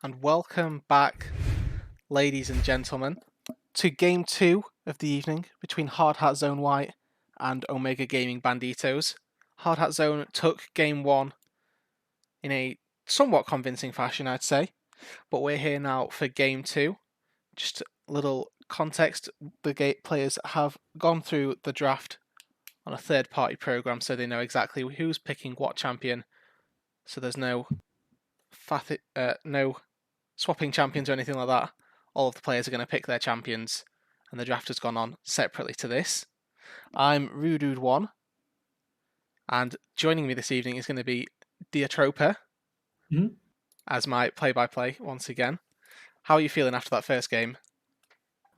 and welcome back, ladies and gentlemen, to Game 2 of the evening between Hard Hat Zone White and Omega Gaming Banditos. Hard Hat Zone took Game 1 in a somewhat convincing fashion, I'd say, but we're here now for Game 2. Just a little context, the players have gone through the draft on a third-party program, so they know exactly who's picking what champion, so there's no swapping champions or anything like that. All of the players are going to pick their champions, and the draft has gone on separately to this. I'm Rudude1, and joining me this evening is going to be Diatropa as my play-by-play once again. How are you feeling after that first game?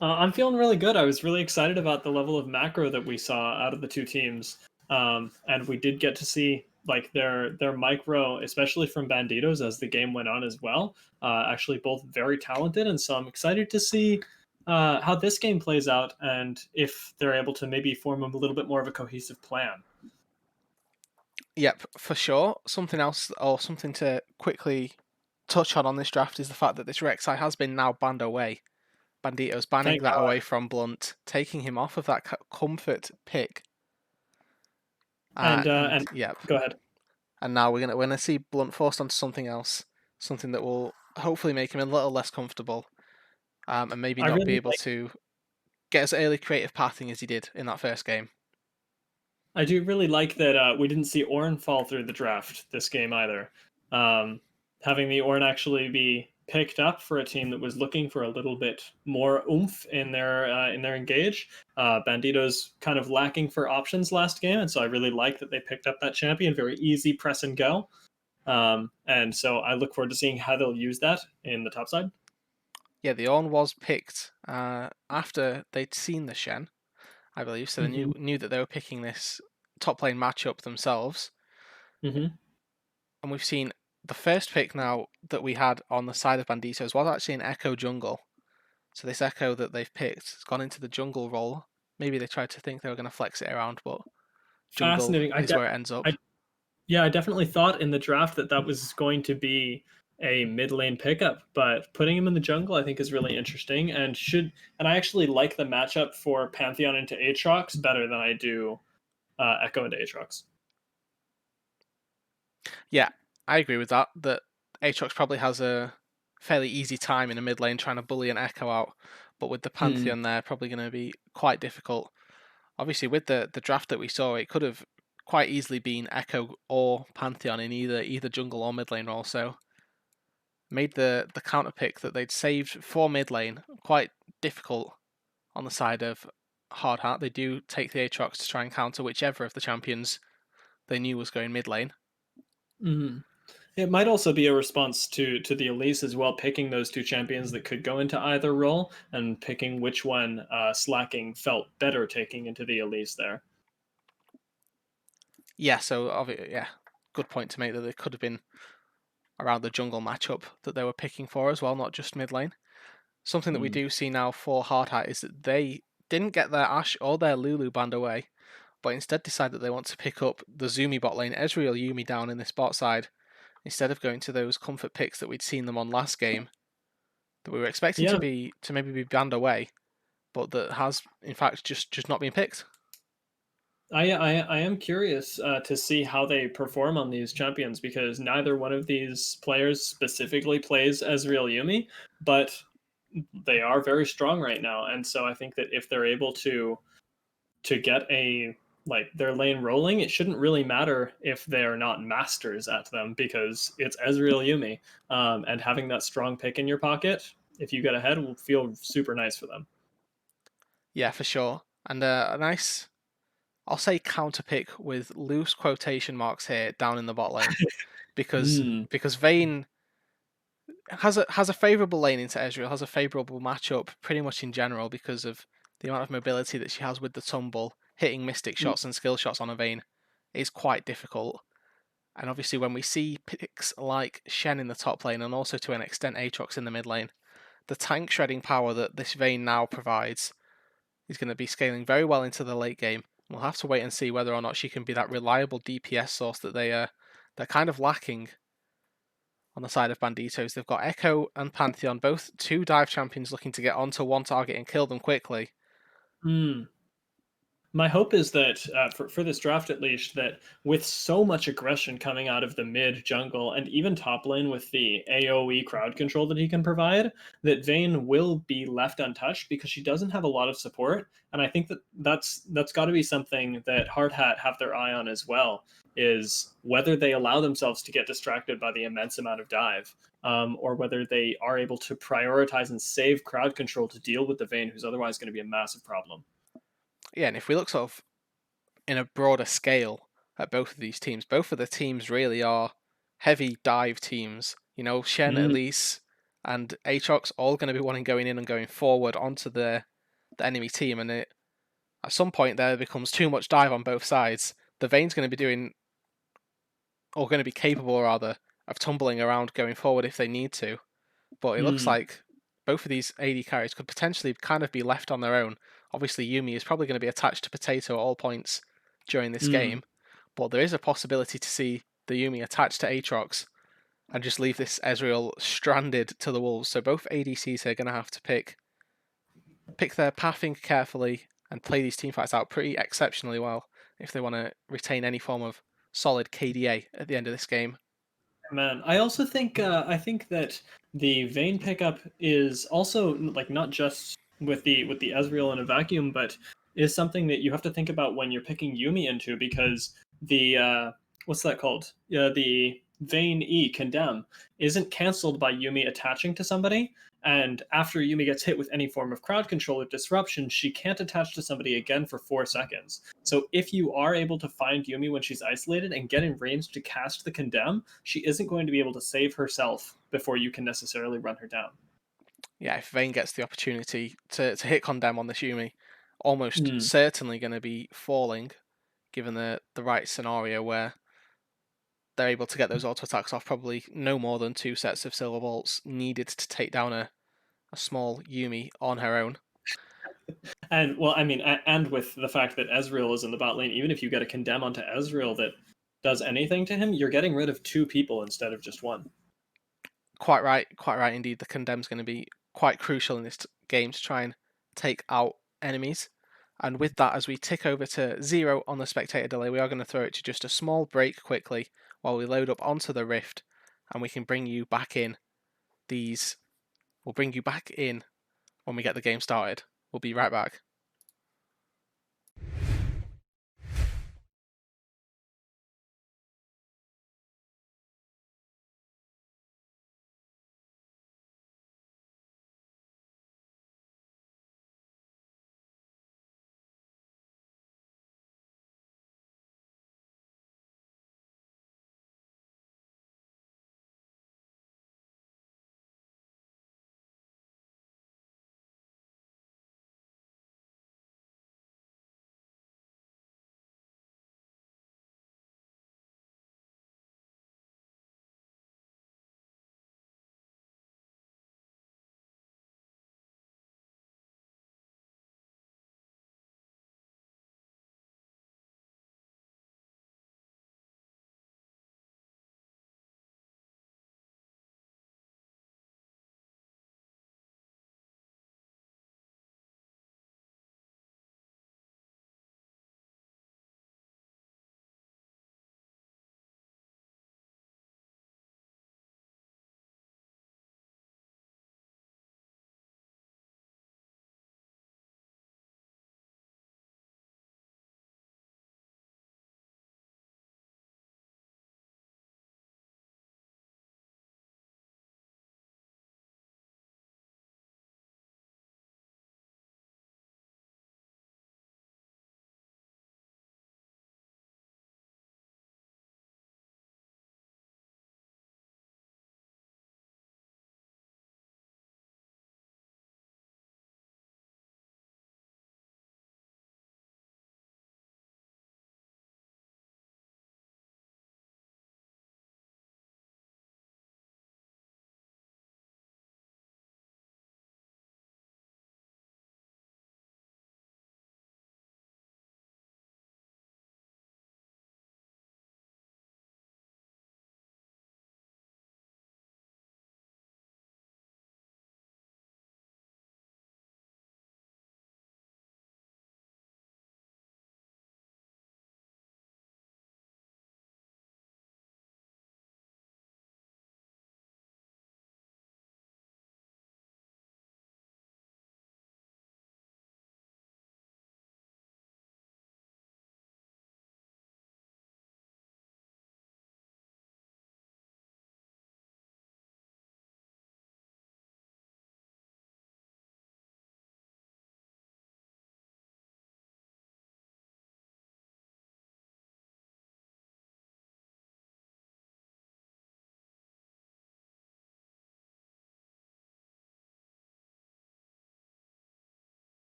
I'm feeling really good. I was really excited about the level of macro that we saw out of the two teams, and we did get to see like their micro, especially from Banditos as the game went on as well. Actually, both very talented, and so I'm excited to see how this game plays out and if they're able to maybe form a little bit more of a cohesive plan. Yep, for sure. Something else, or something to quickly touch on this draft, is the fact that this Rek'Sai has been now banned away. Banditos banning Thank that God. away from Blunt, taking him off of that comfort pick. And Yep, go ahead. and now we're gonna see Blunt forced onto something else, something that will hopefully make him a little less comfortable, and maybe I not be really able to get as early creative pathing as he did in that first game. I do really like that we didn't see Ornn fall through the draft this game either. Um, Having the Ornn actually be picked up for a team that was looking for a little bit more oomph in their engage. Banditos kind of lacking for options last game, and so I really like that they picked up that champion. Very easy press and go. And so I look forward to seeing how they'll use that in the top side. Yeah, the Ornn was picked after they'd seen the Shen, I believe, so they Mm-hmm. knew that they were picking this top lane matchup themselves. Mm-hmm. And we've seen the first pick now that we had on the side of Banditos was actually an Echo jungle. So this Echo that they've picked has gone into the jungle role. Maybe they tried to think they were going to flex it around, but jungle Fascinating. is where it ends up. Yeah, I definitely thought in the draft that that was going to be a mid lane pickup, but putting him in the jungle I think is really interesting and I actually like the matchup for Pantheon into Aatrox better than I do Echo into Aatrox. Yeah, I agree with that. That Aatrox probably has a fairly easy time in the mid lane trying to bully an Echo out, but with the Hmm. Pantheon there, probably going to be quite difficult. Obviously, with the draft that we saw, it could have quite easily been Echo or Pantheon in either jungle or mid lane role. So made the counter pick that they'd saved for mid lane quite difficult on the side of Hard Hat. They do take the Aatrox to try and counter whichever of the champions they knew was going mid lane. Hmm. It might also be a response to the Elise as well, picking those two champions that could go into either role and picking which one Slacking felt better taking into the Elise there. Yeah, so yeah, good point to make that they could have been around the jungle matchup that they were picking for as well, not just mid lane. Something that we Hmm. do see now for Hard Hat is that they didn't get their Ashe or their Lulu banned away, but instead decide that they want to pick up the Zumi bot lane, Ezreal Yumi down in this bot side, instead of going to those comfort picks that we'd seen them on last game, that we were expecting Yeah, to maybe be banned away, but that has in fact just not been picked. I am curious to see how they perform on these champions because neither one of these players specifically plays Ezreal Yumi, but they are very strong right now, and so I think that if they're able to get a like their lane rolling, it shouldn't really matter if they're not masters at them because it's Ezreal Yumi, and having that strong pick in your pocket if you get ahead will feel super nice for them. Yeah, for sure. And a nice, I'll say counter pick with loose quotation marks here down in the bot lane, because Mm. Vayne has a favourable lane into Ezreal, has a favourable matchup pretty much in general because of the amount of mobility that she has with the tumble, hitting mystic shots and skill shots on a Vayne is quite difficult. And obviously when we see picks like Shen in the top lane and also to an extent Aatrox in the mid lane, the tank shredding power that this Vayne now provides is going to be scaling very well into the late game. We'll have to wait and see whether or not she can be that reliable DPS source that they're kind of lacking on the side of Banditos. They've got Echo and Pantheon, both two dive champions looking to get onto one target and kill them quickly. Hmm. My hope is that for this draft at least, that with so much aggression coming out of the mid jungle and even top lane with the AoE crowd control that he can provide, that Vayne will be left untouched because she doesn't have a lot of support. And I think that that's got to be something that Hard Hat have their eye on as well, is whether they allow themselves to get distracted by the immense amount of dive. Or whether they are able to prioritize and save crowd control to deal with the Vayne, who's otherwise going to be a massive problem. Yeah, and if we look sort of in a broader scale at both of these teams, both of the teams really are heavy dive teams. You know, Shen, Mm, Elise, and Aatrox all going to be wanting going in and going forward onto the enemy team, and at some point there becomes too much dive on both sides. The Vayne's going to be doing, or going to be capable rather, of tumbling around going forward if they need to. But it looks mm, like both of these AD carries could potentially kind of be left on their own. Obviously, Yumi is probably going to be attached to Potato at all points during this mm. game, but there is a possibility to see the Yumi attached to Aatrox and just leave this Ezreal stranded to the wolves. So both ADCs are going to have to pick their pathing carefully and play these teamfights out pretty exceptionally well if they want to retain any form of solid KDA at the end of this game. Man, I think that the Vayne pickup is also like not just with the Ezreal in a vacuum, but is something that you have to think about when you're picking Yumi into because the what's that called? The Vayne E condemn isn't canceled by Yumi attaching to somebody, and after Yumi gets hit with any form of crowd control or disruption, she can't attach to somebody again for 4 seconds. So if you are able to find Yumi when she's isolated and get in range to cast the condemn, she isn't going to be able to save herself before you can necessarily run her down. Yeah, if Vayne gets the opportunity to hit condemn on this Yumi, almost Mm, certainly going to be falling given the right scenario where they're able to get those auto attacks off. Probably no more than two sets of silver bolts needed to take down a small Yumi on her own. and well, I mean, and with the fact that Ezreal is in the bot lane, even if you get a condemn onto Ezreal that does anything to him, you're getting rid of two people instead of just one. Quite right indeed. The condemn's going to be quite crucial in this game to try and take out enemies. And with that, as we tick over to 0 on the spectator delay, we are going to throw it to just a small break quickly while we load up onto the Rift, and we can bring you back in. We'll bring you back in when we get the game started. We'll be right back.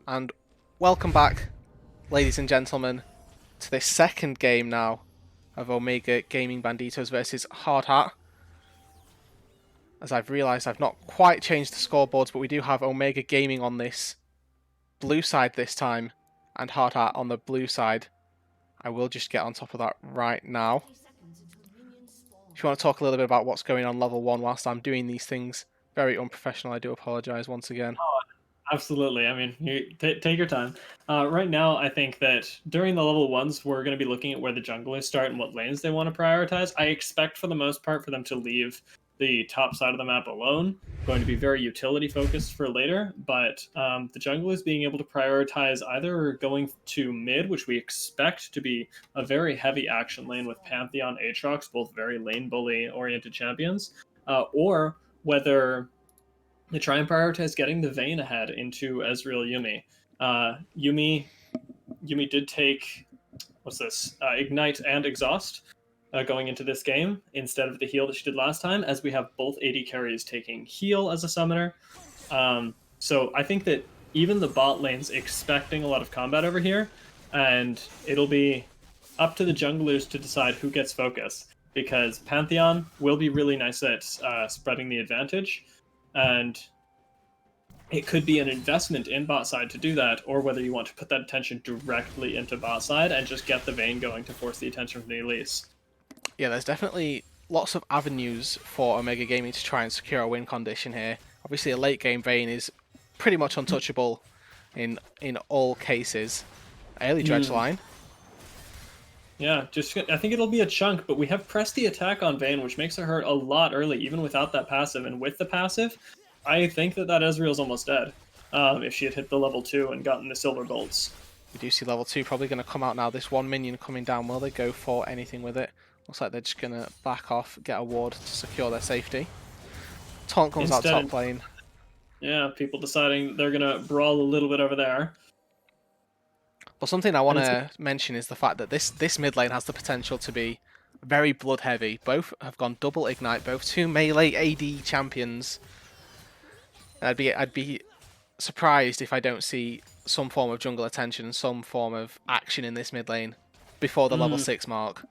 And welcome back, ladies and gentlemen, to this second game now of Omega Gaming Banditos versus Hard Hat. As I've realised, I've not quite changed the scoreboards, but we do have Omega Gaming on this blue side this time, and Hard Hat on the blue side. I will just get on top of that right now. If you want to talk a little bit about what's going on level 1 whilst I'm doing these things, very unprofessional, I do apologise once again. Absolutely. I mean, take your time. Right now, I think that during the level 1s, we're going to be looking at where the junglers start and what lanes they want to prioritize. I expect, for the most part, for them to leave the top side of the map alone. Going to be very utility focused for later, but the junglers being able to prioritize either going to mid, which we expect to be a very heavy action lane with Pantheon, Aatrox, both very lane bully oriented champions, or whether they try and prioritize getting the Vayne ahead into Ezreal Yuumi. Yuumi did take Ignite and Exhaust going into this game instead of the heal that she did last time, as we have both AD carries taking heal as a summoner. So I think that even the bot lane's expecting a lot of combat over here, and it'll be up to the junglers to decide who gets focus, because Pantheon will be really nice at spreading the advantage, and it could be an investment in bot side to do that, or whether you want to put that attention directly into bot side and just get the Vayne going to force the attention from the Elise. Yeah, there's definitely lots of avenues for Omega Gaming to try and secure a win condition here. Obviously, a late game Vayne is pretty much untouchable in all cases. Early dredge line. Yeah, I think it'll be a chunk, but we have pressed the attack on Vayne, which makes it hurt a lot early, even without that passive. And with the passive, I think that Ezreal's almost dead. If she had hit the level 2 and gotten the silver bolts. We do see level 2 probably going to come out now. This one minion coming down, will they go for anything with it? Looks like they're just going to back off, get a ward to secure their safety. Taunt comes out top lane. Yeah, people deciding they're going to brawl a little bit over there. Well, something I want to mention is the fact that this mid lane has the potential to be very blood heavy. Both have gone double ignite, both 2 melee AD champions. I'd be surprised if I don't see some form of jungle attention, some form of action in this mid lane before the level 6 mark.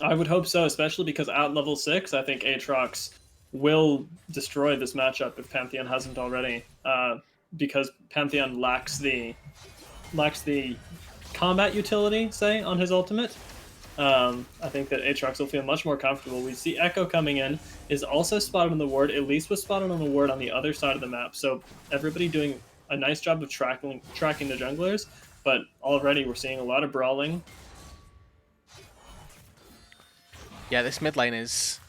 I would hope so, especially because at level 6, I think Aatrox will destroy this matchup if Pantheon hasn't already, because Pantheon lacks the combat utility, say, on his ultimate. I think that Aatrox will feel much more comfortable. We see Echo coming in, is also spotted on the ward. Elise was spotted on the ward on the other side of the map, so everybody doing a nice job of tracking the junglers, but already we're seeing a lot of brawling. Yeah, this mid lane is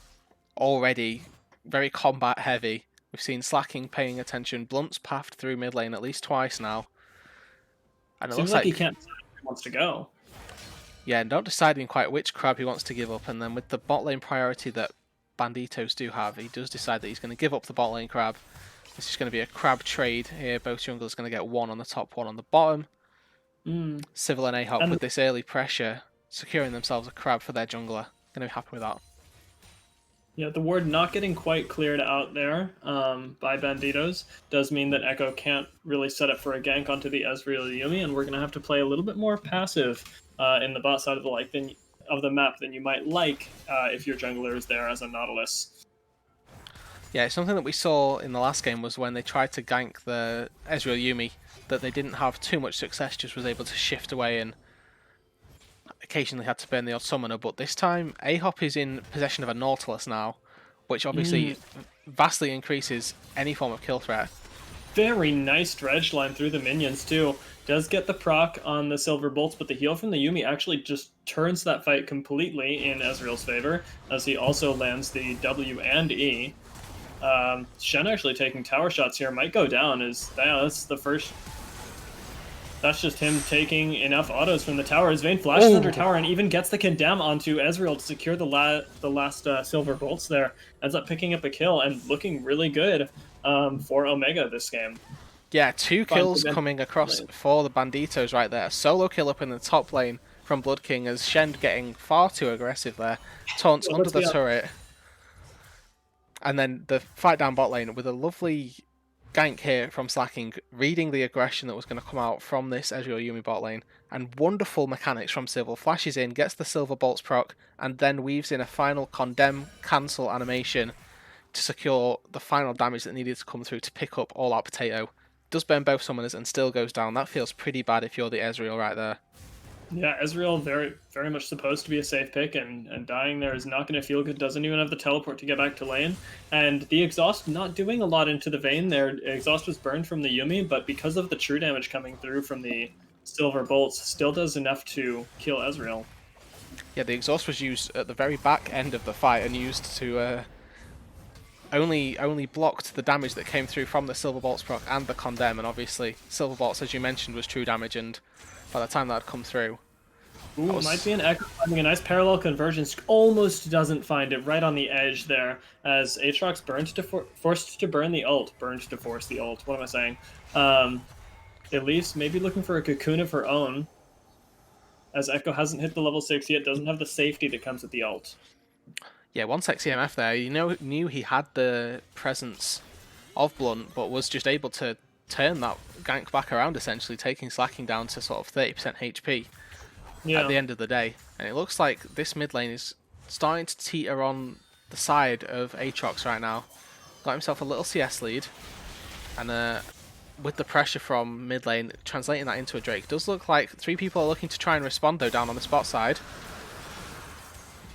already very combat heavy. We've seen Slacking paying attention. Blunt's pathed through mid lane at least twice now. And it Seems looks like he can't decide where he wants to go. Yeah, not deciding quite which crab he wants to give up, and then with the bot lane priority that Banditos do have, he does decide that he's going to give up the bot lane crab. This is going to be a crab trade here. Both junglers going to get one on the top, one on the bottom. Civil and Ahop with this early pressure, securing themselves a crab for their jungler. Going to be happy with that. Yeah, the ward not getting quite cleared out there by Banditos does mean that Echo can't really set up for a gank onto the Ezreal Yuumi, and we're going to have to play a little bit more passive in the bot side of the map than you might like if your jungler is there as a Nautilus. Yeah, something that we saw in the last game was when they tried to gank the Ezreal Yuumi, that they didn't have too much success, just was able to shift away and occasionally had to burn the odd summoner, but this time Ahop is in possession of a Nautilus now, which obviously vastly increases any form of kill threat. Very nice dredge line through the minions too. Does get the proc on the silver bolts, but the heal from the Yuumi actually just turns that fight completely in Ezreal's favor, as he also lands the W and E. Shen actually taking tower shots here, might go down, that's the first... That's just him taking enough autos from the tower. As Vayne flashes under tower and even gets the condemn onto Ezreal to secure the last silver bolts there. Ends up picking up a kill and looking really good for Omega this game. Yeah, 2 kills coming across for the Banditos right there. Solo kill up in the top lane from Blood King, as Shen getting far too aggressive there. Taunts under the turret. And then the fight down bot lane with a lovely gank here from Slacking, reading the aggression that was going to come out from this Ezreal Yumi bot lane, and wonderful mechanics from Civil. Flashes in, gets the Silver Bolts proc, and then weaves in a final condemn cancel animation to secure the final damage that needed to come through to pick up All Out Potato. Does burn both summoners and still goes down. That feels pretty bad if you're the Ezreal right there. Yeah, Ezreal very much supposed to be a safe pick, and dying there is not going to feel good. Doesn't even have the teleport to get back to lane, and the exhaust not doing a lot into the Vayne there. Exhaust was burned from the Yumi, but because of the true damage coming through from the Silver Bolts, still does enough to kill Ezreal. Yeah, the exhaust was used at the very back end of the fight and used to only blocked the damage that came through from the Silver Bolts proc and the condemn, and obviously Silver Bolts, as you mentioned, was true damage, and by the time that had come through... Ooh, might be an Echo finding a nice parallel convergence. Almost doesn't find it, right on the edge there, as Aatrox forced to burn the ult. Burned to force the ult. What am I saying? Elise maybe looking for a cocoon of her own, as Echo hasn't hit the level 6 yet, doesn't have the safety that comes with the ult. Yeah, one sexy MF there. Knew he had the presence of Blunt, but was just able to turn that gank back around, essentially, taking Slacking down to sort of 30% HP at the end of the day. And it looks like this mid lane is starting to teeter on the side of Aatrox right now. Got himself a little CS lead, and with the pressure from mid lane, translating that into a Drake, does look like 3 people are looking to try and respond, though, down on the spot side.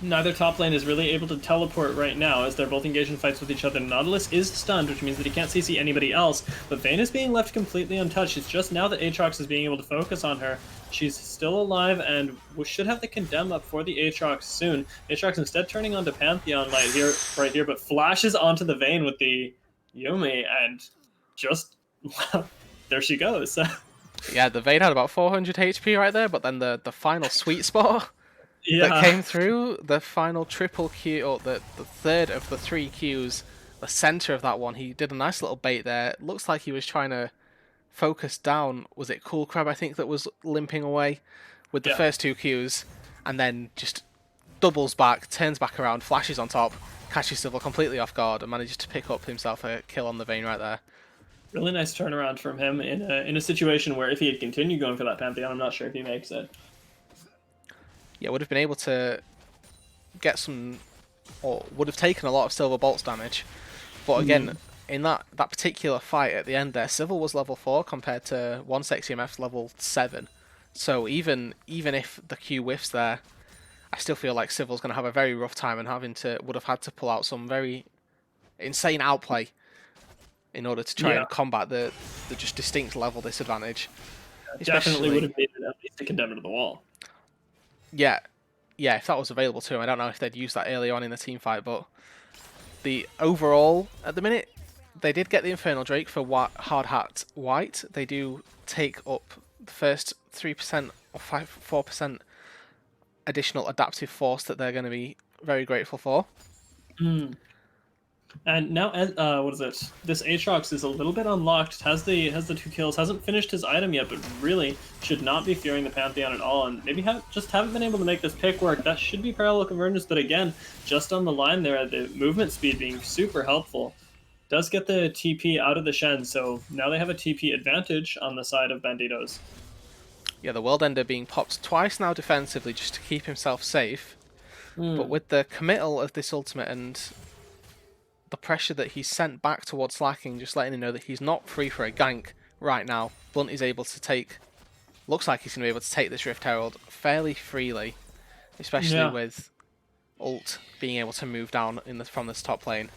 Neither top lane is really able to teleport right now, as they're both engaged in fights with each other. Nautilus is stunned, which means that he can't CC anybody else, but Vayne is being left completely untouched. It's just now that Aatrox is being able to focus on her. She's still alive and should have the condemn up for the Aatrox soon. Aatrox instead turning onto Pantheon Light right here, but flashes onto the Vayne with the Yumi, and just, well, there she goes. Yeah, the Vayne had about 400 HP right there, but then the final sweet spot that came through, the final triple Q, or the third of the 3 Qs, the center of that one, he did a nice little bait there. It looks like he was trying to focus down, was it Cool Crab, I think, that was limping away with the first 2 Qs, and then just doubles back, turns back around, flashes on top, catches Civil completely off guard, and manages to pick up himself a kill on the Vayne right there. Really nice turnaround from him in a situation where if he had continued going for that Pantheon, I'm not sure if he makes it. Yeah, would have been able to get some, or would have taken a lot of Silver Bolts damage. But again, in that particular fight at the end there, Civil was level 4 compared to one Sexy MF's level 7. So even if the Q whiffs there, I still feel like Civil's going to have a very rough time and would have had to pull out some very insane outplay in order to try and combat the just distinct level disadvantage. Definitely would have made it at least a condemn to the wall. Yeah, if that was available to him. I don't know if they'd use that early on in the team fight, but the overall, at the minute, they did get the Infernal Drake for Hard Hat White. They do take up the first 3% or 4% additional adaptive force that they're going to be very grateful for. And now, what is it? This Aatrox is a little bit unlocked. Has the 2 kills. Hasn't finished his item yet, but really should not be fearing the Pantheon at all. And maybe just haven't been able to make this pick work. That should be parallel convergence, but again, just on the line there, the movement speed being super helpful. Does get the TP out of the Shen, so now they have a TP advantage on the side of Banditos. Yeah, the World Ender being popped twice now defensively just to keep himself safe. But with the committal of this ultimate and the pressure that he's sent back towards Slacking, just letting him know that he's not free for a gank right now, Blunt is able to take... Looks like he's going to be able to take this Rift Herald fairly freely, especially with ult being able to move down from this top lane.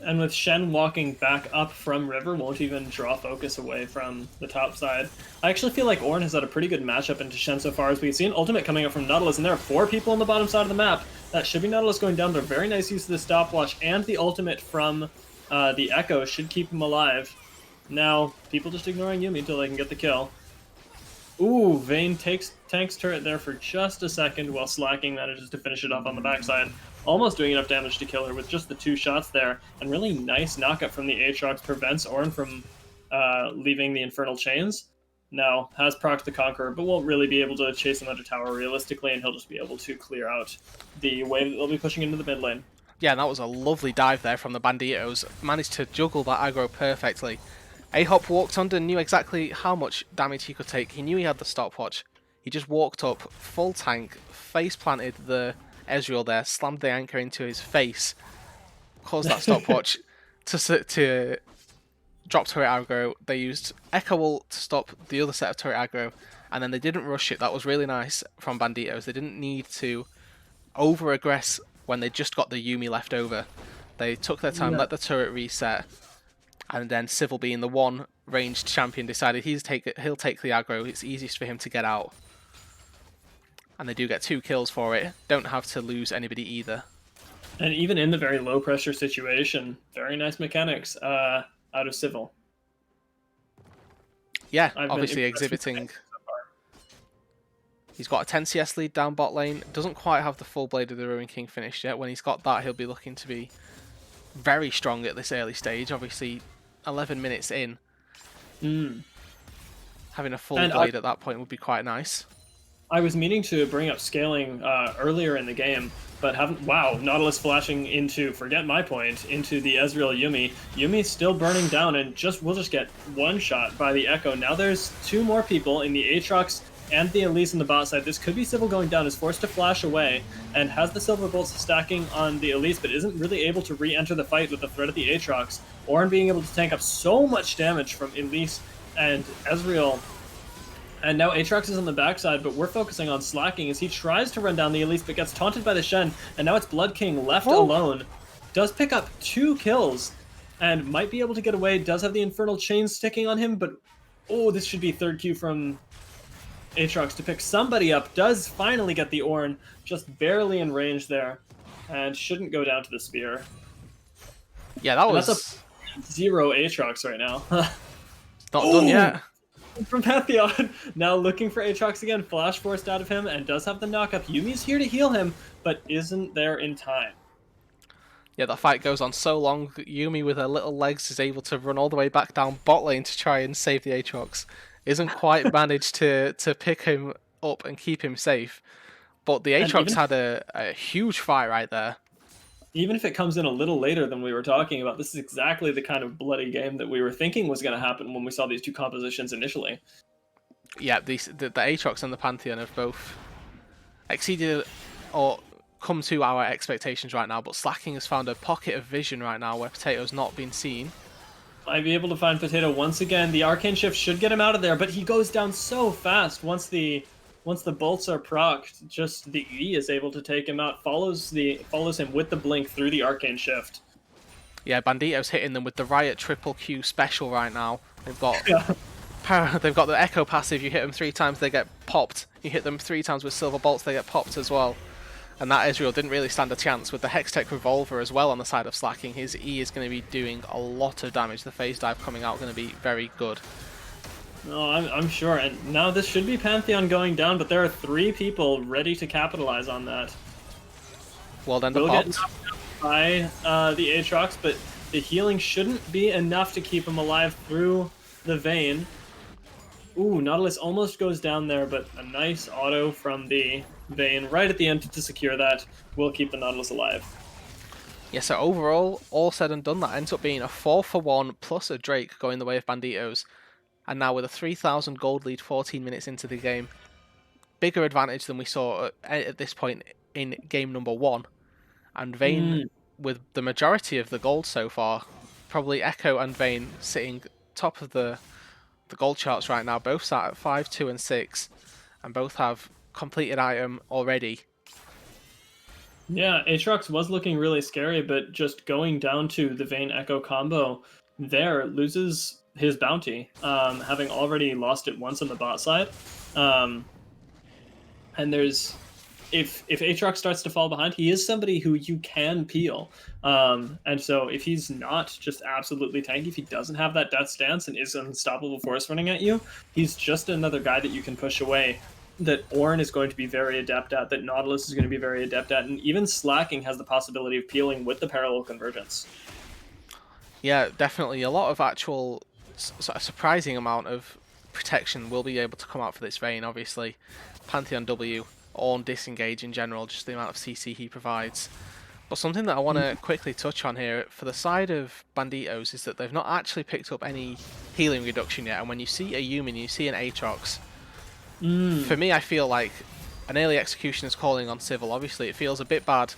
And with Shen walking back up from River, won't even draw focus away from the top side. I actually feel like Ornn has had a pretty good matchup into Shen so far, as we've seen ultimate coming up from Nautilus, and there are 4 people on the bottom side of the map. That should be Nautilus going down there. Very nice use of the stopwatch, and the ultimate from the Echo should keep him alive. Now, people just ignoring Yumi until they can get the kill. Ooh, Vayne tanks turret there for just a second, while Slacking manages to finish it off on the backside. Almost doing enough damage to kill her with just the 2 shots there. And really nice knockup from the Aatrox prevents Ornn from leaving the Infernal Chains. Now, has procced the Conqueror, but won't really be able to chase him under tower realistically, and he'll just be able to clear out the wave that they'll be pushing into the mid lane. Yeah, and that was a lovely dive there from the Banditos. Managed to juggle that aggro perfectly Ahop walked under and knew exactly how much damage he could take. He knew he had the stopwatch. He just walked up, full tank, face planted the Ezreal there, slammed the anchor into his face, caused that stopwatch to drop turret aggro. They used Echo ult to stop the other set of turret aggro, and then they didn't rush it. That was really nice from Banditos. They didn't need to over-aggress when they just got the Yuumi left over. They took their time, let the turret reset, and then Civil, being the one ranged champion, decided he'll take the aggro. It's easiest for him to get out. And they do get 2 kills for it. Don't have to lose anybody either. And even in the very low pressure situation, very nice mechanics out of Civil. Yeah, obviously exhibiting. He's got a 10 CS lead down bot lane. Doesn't quite have the full Blade of the Ruin King finished yet. When he's got that, he'll be looking to be very strong at this early stage. Obviously, 11 minutes in. Having a full Blade at that point would be quite nice. I was meaning to bring up scaling earlier in the game, but haven't. Wow, Nautilus flashing into, forget my point, into the Ezreal Yuumi. Yumi's still burning down, and we'll just get one shot by the Echo. Now there's 2 more people in the Aatrox and the Elise on the bot side. This could be Civil going down, is forced to flash away, and has the Silver Bolts stacking on the Elise, but isn't really able to re-enter the fight with the threat of the Aatrox. Ornn being able to tank up so much damage from Elise and Ezreal. And now Aatrox is on the backside, but we're focusing on Slacking as he tries to run down the Elise, but gets taunted by the Shen, and now it's Blood King left alone. Does pick up 2 kills, and might be able to get away. Does have the Infernal Chain sticking on him, but this should be 3rd Q from Aatrox to pick somebody up. Does finally get the Ornn, just barely in range there, and shouldn't go down to the spear. Yeah, that's a 0 Aatrox right now. Not done yet. From Pantheon, now looking for Aatrox again, flash forced out of him, and does have the knockup. Yumi's here to heal him, but isn't there in time. Yeah, that fight goes on so long that Yuumi with her little legs is able to run all the way back down bot lane to try and save the Aatrox. Isn't quite managed to pick him up and keep him safe. But the Aatrox had a huge fight right there. Even if it comes in a little later than we were talking about, this is exactly the kind of bloody game that we were thinking was going to happen when we saw these 2 compositions initially. Yeah, the Aatrox and the Pantheon have both exceeded or come to our expectations right now, but Slacking has found a pocket of vision right now where Potato's not been seen. Might be able to find Potato once again. The Arcane Shift should get him out of there, but he goes down so fast once the bolts are procced. Just the E is able to take him out. Follows him with the blink through the Arcane Shift. Yeah, Banditos hitting them with the Riot triple Q special right now. They've got they've got the Echo passive. You hit them 3 times, they get popped. You hit them 3 times with Silver Bolts, they get popped as well. And that Ezreal didn't really stand a chance with the Hextech Revolver as well on the side of Slacking. His E is going to be doing a lot of damage. The phase dive coming out going to be very good. No, I'm sure. And now this should be Pantheon going down, but there are 3 people ready to capitalize on that. Well then, we'll get knocked out by the Aatrox, but the healing shouldn't be enough to keep him alive through the Vayne. Ooh, Nautilus almost goes down there, but a nice auto from the Vayne right at the end to secure that will keep the Nautilus alive. Yeah, so overall, all said and done, that ends up being a 4-for-1 plus a Drake going the way of Banditos. And now with a 3,000 gold lead 14 minutes into the game, bigger advantage than we saw at this point in game number 1. And Vayne, with the majority of the gold so far, probably Echo and Vayne sitting top of the gold charts right now, both sat at 5, 2, and 6, and both have completed item already. Yeah, Aatrox was looking really scary, but just going down to the Vayne Echo combo there loses his bounty, having already lost it once on the bot side. And there's if Aatrox starts to fall behind, he is somebody who you can peel. And so if he's not just absolutely tanky, if he doesn't have that death stance and is unstoppable force running at you, he's just another guy that you can push away, that Ornn is going to be very adept at, that Nautilus is going to be very adept at, and even Slacking has the possibility of peeling with the parallel convergence. Yeah, definitely. A lot of actual, a surprising amount of protection will be able to come out for this Vayne, obviously. Pantheon W, Ornn disengage in general, just the amount of CC he provides. But something that I want to quickly touch on here for the side of Banditos is that they've not actually picked up any healing reduction yet. And when you see a Ewin, you see an Aatrox. For me, I feel like an early execution is calling on Civil. Obviously, it feels a bit bad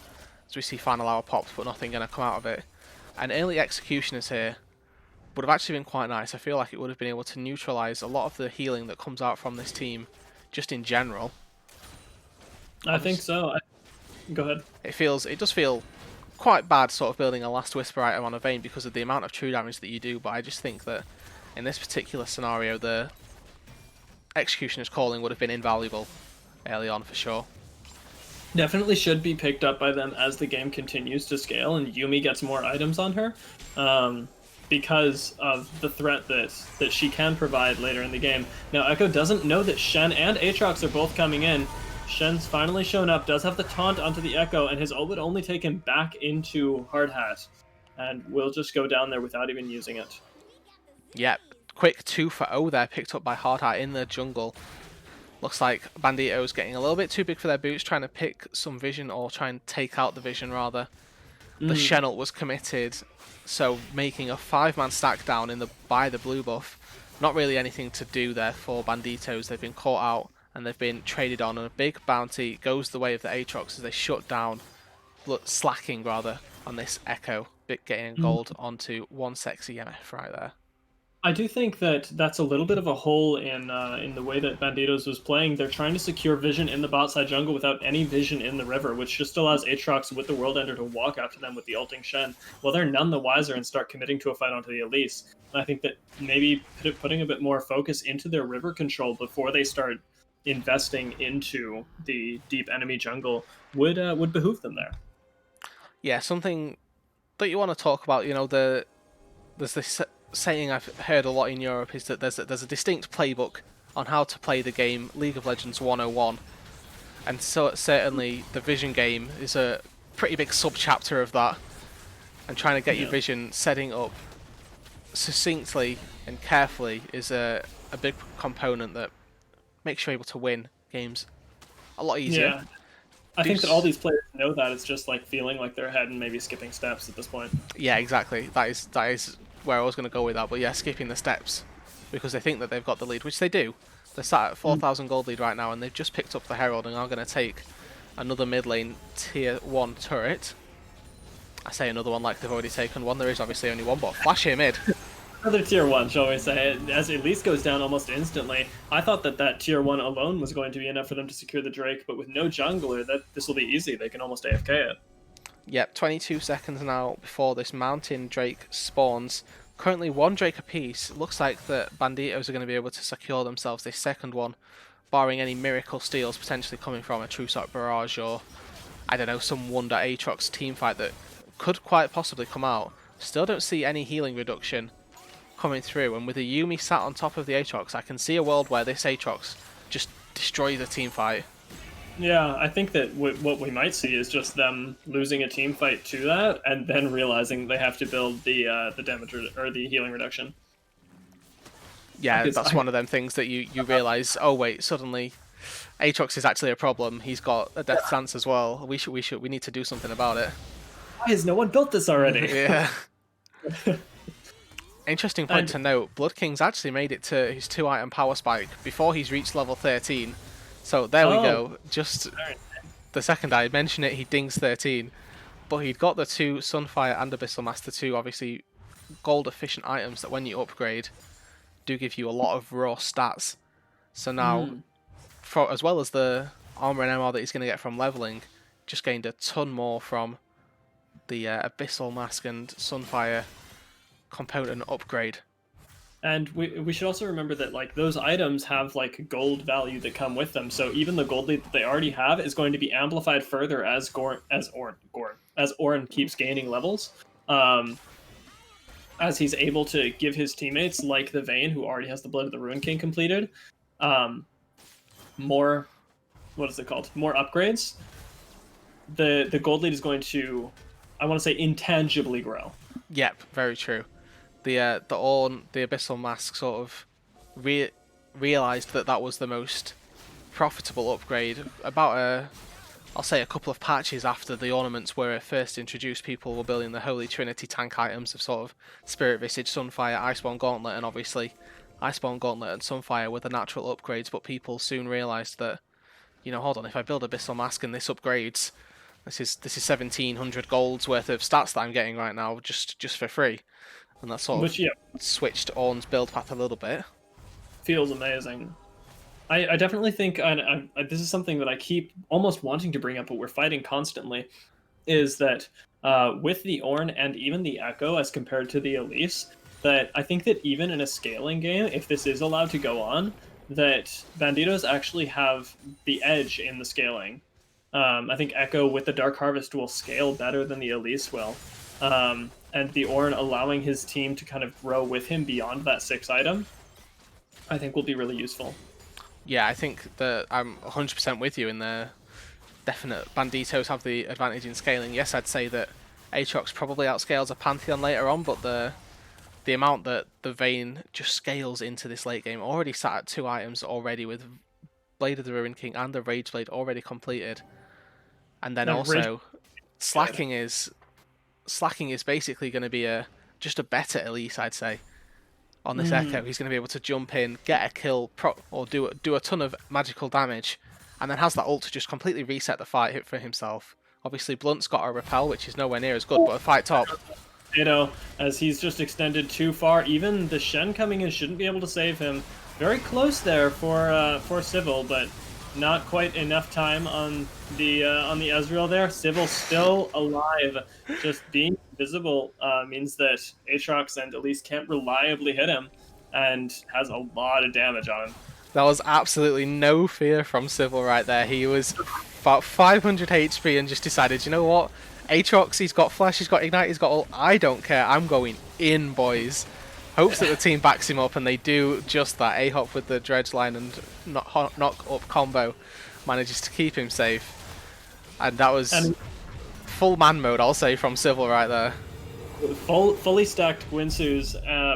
as we see final hour pops, but nothing going to come out of it. An early executioners here would have actually been quite nice. I feel like it would have been able to neutralize a lot of the healing that comes out from this team, just in general. I think so. Go ahead. It does feel quite bad sort of building a last whisper item on a Vayne because of the amount of true damage that you do, but I just think that in this particular scenario the Executioner's Calling would have been invaluable early on for sure. Definitely should be picked up by them as the game continues to scale and Yuumi gets more items on her, because of the threat that she can provide later in the game. Now Echo doesn't know that Shen and Aatrox are both coming in. Shen's finally shown up, does have the taunt onto the Echo, and his ult would only take him back into Hard Hat, and will just go down there without even using it. Yep, quick 2 for O there, picked up by Hard Hat in the jungle. Looks like Bandito's getting a little bit too big for their boots, trying to pick some vision, or try and take out the vision rather. The Shen ult was committed, so making a 5-man stack down by the blue buff. Not really anything to do there for Banditos. They've been caught out and they've been traded on, and a big bounty goes the way of the Aatrox as they shut down, slacking rather, on this Echo, getting gold onto one sexy MF right there. I do think that that's a little bit of a hole in the way that Banditos was playing. They're trying to secure vision in the bot side jungle without any vision in the river, which just allows Aatrox with the World Ender to walk after them with the ulting Shen. Well, they're none the wiser and start committing to a fight onto the Elise. And I think that maybe putting a bit more focus into their river control before they start investing into the deep enemy jungle would behoove them there. Yeah, something that you want to talk about, you know, there's this saying I've heard a lot in Europe is that there's a distinct playbook on how to play the game, League of Legends 101, and so certainly the vision game is a pretty big sub-chapter of that, and trying to get your vision setting up succinctly and carefully is a big component that makes you able to win games a lot easier. Yeah. I think that all these players know that. It's just like feeling like they're ahead and maybe skipping steps at this point. Yeah, exactly. That is where I was going to go with that. But yeah, skipping the steps because they think that they've got the lead, which they do. They're sat at 4,000 gold lead right now, and they've just picked up the Herald and are going to take another mid lane tier 1 turret. I say another one like they've already taken one. There is obviously only one, but flash here mid. Another tier 1, shall we say, as Elise goes down almost instantly. I thought that tier 1 alone was going to be enough for them to secure the Drake, but with no jungler, this will be easy. They can almost AFK it. Yep, 22 seconds now before this mountain Drake spawns. Currently 1 Drake apiece. Looks like the Banditos are going to be able to secure themselves this second one, barring any miracle steals potentially coming from a True Shot Barrage or, I don't know, some Wonder Aatrox teamfight that could quite possibly come out. Still don't see any healing reduction coming through, and with a Yuumi sat on top of the Aatrox, I can see a world where this Aatrox just destroys a team fight. Yeah, I think that what we might see is just them losing a team fight to that, and then realizing they have to build the damage or the healing reduction. Yeah, that's one of them things that you realize. Oh wait, suddenly Aatrox is actually a problem. He's got a death stance as well. We need to do something about it. Why has no one built this already? Yeah. Interesting point to note, Blood King's actually made it to his 2-item power spike before he's reached level 13. So there we go. Just the second I mention it, he dings 13. But he'd got the 2 Sunfire and Abyssal Master 2, obviously gold efficient items that when you upgrade do give you a lot of raw stats. So now, as well as the armor and MR that he's going to get from leveling, just gained a ton more from the Abyssal Mask and Sunfire component upgrade. And we should also remember that like those items have like gold value that come with them. So even the gold lead that they already have is going to be amplified further as Orin keeps gaining levels. As he's able to give his teammates, like the Vayne, who already has the Blood of the Ruin King completed, more more upgrades. The gold lead is going to, I want to say, intangibly grow. Yep, very true. The Abyssal Mask sort of realized that was the most profitable upgrade about I'll say a couple of patches after the ornaments were first introduced, people were building the Holy Trinity tank items of sort of Spirit Visage, Sunfire, Iceborne Gauntlet, and obviously Iceborne Gauntlet and Sunfire were the natural upgrades, but people soon realised that, you know, hold on, if I build Abyssal Mask and this upgrades, this is 1700 gold's worth of stats that I'm getting right now just for free. And that sort of Which, yeah, switched Ornn's build path a little bit. feels amazing. I definitely think, and this is something that I keep almost wanting to bring up, but we're fighting constantly, is that with the Ornn and even the Echo as compared to the Elise, that I think that even in a scaling game, if this is allowed to go on, that Banditos actually have the edge in the scaling. I think Echo with the Dark Harvest will scale better than the Elise will. And the Ornn allowing his team to kind of grow with him beyond that 6 item, I think will be really useful. Yeah, I think that I'm 100% with you in the definite. Banditos have the advantage in scaling. Yes, I'd say that Aatrox probably outscales a Pantheon later on, but the amount that the Vayne just scales into this late game, already sat at 2 items already with Blade of the Ruin King and the Rage Blade already completed. And then also, slacking is basically going to be just a better Elise, I'd say. On this Echo, he's going to be able to jump in, get a kill, or do a ton of magical damage, and then has that ult to just completely reset the fight hit for himself. Obviously, Blunt's got a repel, which is nowhere near as good, but a fight top. You know, as he's just extended too far, even the Shen coming in shouldn't be able to save him. Very close there for Civil, but not quite enough time on the Ezreal there. Civil still alive, just being visible means that Aatrox and Elise can't reliably hit him, and has a lot of damage on him. There was absolutely no fear from Civil right there. He was about 500 HP and just decided, you know what? Aatrox, he's got Flash, he's got Ignite, he's got ult. I don't care. I'm going in, boys. Hopes that the team backs him up, and they do just that. A-Hop with the Dredge line and knock-up combo manages to keep him safe. And that was full man mode, I'll say, from Civil right there. Fully stacked Winsus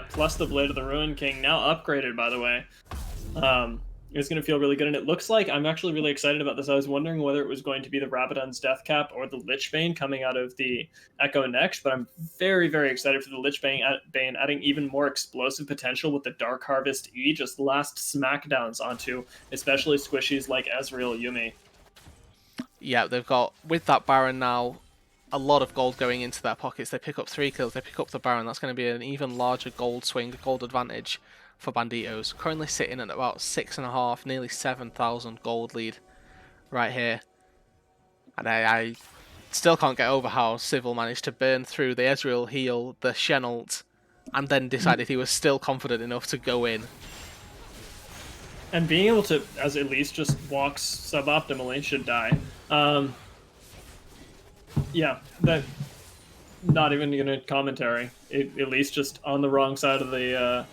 plus the Blade of the Ruin King, now upgraded, by the way. It's going to feel really good, and it looks like I'm actually really excited about this. I was wondering whether it was going to be the Rabadon's Death Cap or the Lich Bane coming out of the Echo next, but I'm very, very excited for the Lich Bane adding even more explosive potential with the Dark Harvest E, just last smackdowns onto especially squishies like Ezreal Yuumi. Yeah, they've got, with that Baron now, a lot of gold going into their pockets. They pick up 3 kills, they pick up the Baron. That's going to be an even larger gold swing, gold advantage for Banditos. Currently sitting at about 6.5, nearly 7,000 gold lead right here. And I still can't get over how Civil managed to burn through the Ezreal heal, the Shen ult, and then decided he was still confident enough to go in. And being able to, as Elise just walks suboptimally, should die. Yeah, that. Not even gonna commentary. Elise just on the wrong side of the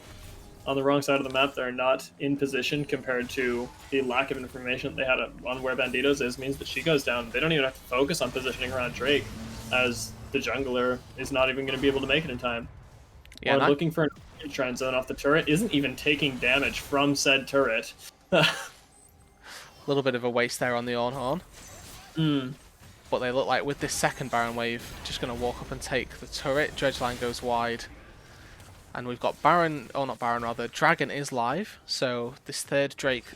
map. They're not in position compared to the lack of information that they had on where Banditos is. Means that she goes down. They don't even have to focus on positioning around Drake, as the jungler is not even going to be able to make it in time. Yeah, or looking for an trend zone off the turret, isn't even taking damage from said turret. A little bit of a waste there on the Ornn. But they look like with this second Baron wave, just going to walk up and take the turret. Dredge line goes wide. And we've got Baron, or not Baron rather, Dragon is live. So this third Drake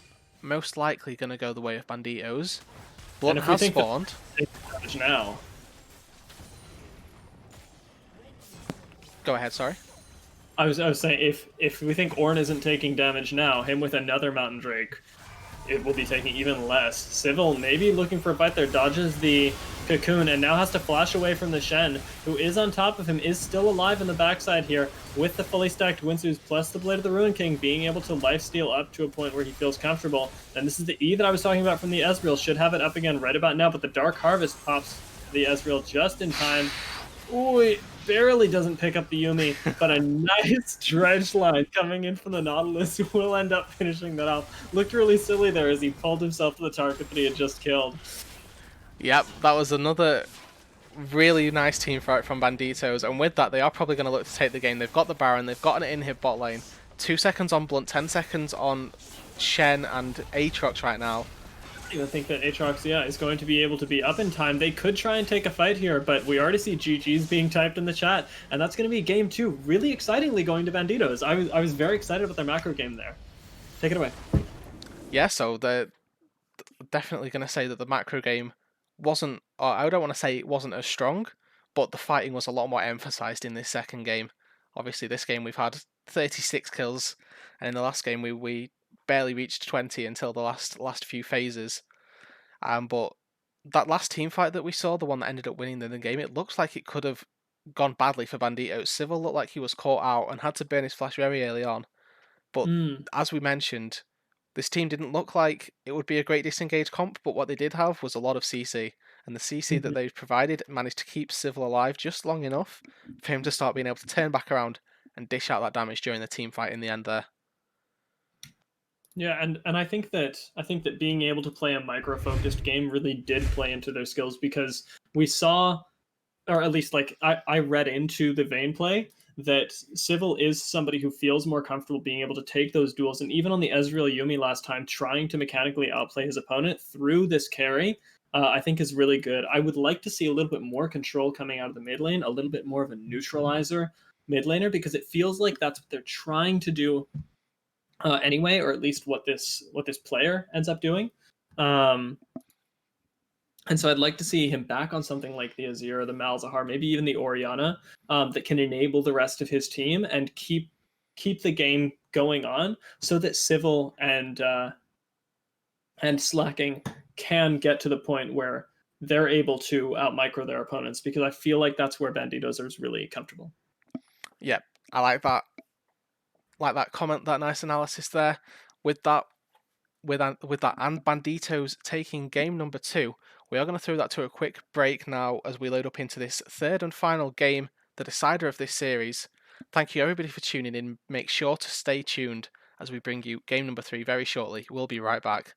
most likely going to go the way of Banditos. Blunt has spawned. Now. Go ahead, sorry. I was saying, if we think Ornn isn't taking damage now, him with another Mountain Drake, it will be taking even less. Civil maybe looking for a bite there, dodges the cocoon, and now has to flash away from the Shen, who is on top of him, is still alive in the backside here, with the fully stacked Winsus plus the Blade of the Ruin King, being able to lifesteal up to a point where he feels comfortable. And this is the E that I was talking about from the Ezreal, should have it up again right about now, but the Dark Harvest pops the Ezreal just in time. Ooh, it barely doesn't pick up the Yuumi, but a nice dredge line coming in from the Nautilus will end up finishing that off. Looked really silly there as he pulled himself to the target that he had just killed. Yep, that was another really nice team fight from Banditos, and with that they are probably going to look to take the game. They've got the Baron, they've got an inhib bot lane, 2 seconds on Blunt, 10 seconds on Shen and Aatrox right now. even think that Aatrox, yeah, is going to be able to be up in time. They could try and take a fight here, but we already see GG's being typed in the chat, and that's going to be game 2. Really excitingly going to Banditos. I was very excited about their macro game there. Take it away. Yeah, so they're definitely going to say that the macro game wasn't, or I don't want to say it wasn't as strong, but the fighting was a lot more emphasized in this second game. Obviously, this game we've had 36 kills, and in the last game we barely reached 20 until the last few phases. But that last team fight that we saw, the one that ended up winning the game, it looks like it could have gone badly for Banditos. Civil looked like he was caught out and had to burn his flash very early on. But Mm. as we mentioned, this team didn't look like it would be a great disengaged comp, but what they did have was a lot of CC. And the CC that Mhm. they provided managed to keep Civil alive just long enough for him to start being able to turn back around and dish out that damage during the team fight in the end there. Yeah, and I think that being able to play a micro focused game really did play into their skills because we saw, or at least like I read into the Vayne play that Civil is somebody who feels more comfortable being able to take those duels, and even on the Ezreal Yumi last time, trying to mechanically outplay his opponent through this carry, I think is really good. I would like to see a little bit more control coming out of the mid lane, a little bit more of a neutralizer mid laner, because it feels like that's what they're trying to do anyway, or at least what this player ends up doing. Um, and so I'd like to see him back on something like the Azir, the Malzahar, maybe even the Oriana, that can enable the rest of his team and keep the game going on, so that Civil and Slacking can get to the point where they're able to out micro their opponents. Because I feel like that's where Banditos is really comfortable. Yeah, I like that. Like that comment, that nice analysis there. With that, with that, and Banditos taking game number 2, we are going to throw that to a quick break now as we load up into this third and final game, the decider of this series. Thank you everybody for tuning in. Make sure to stay tuned as we bring you game number 3 very shortly. We'll be right back.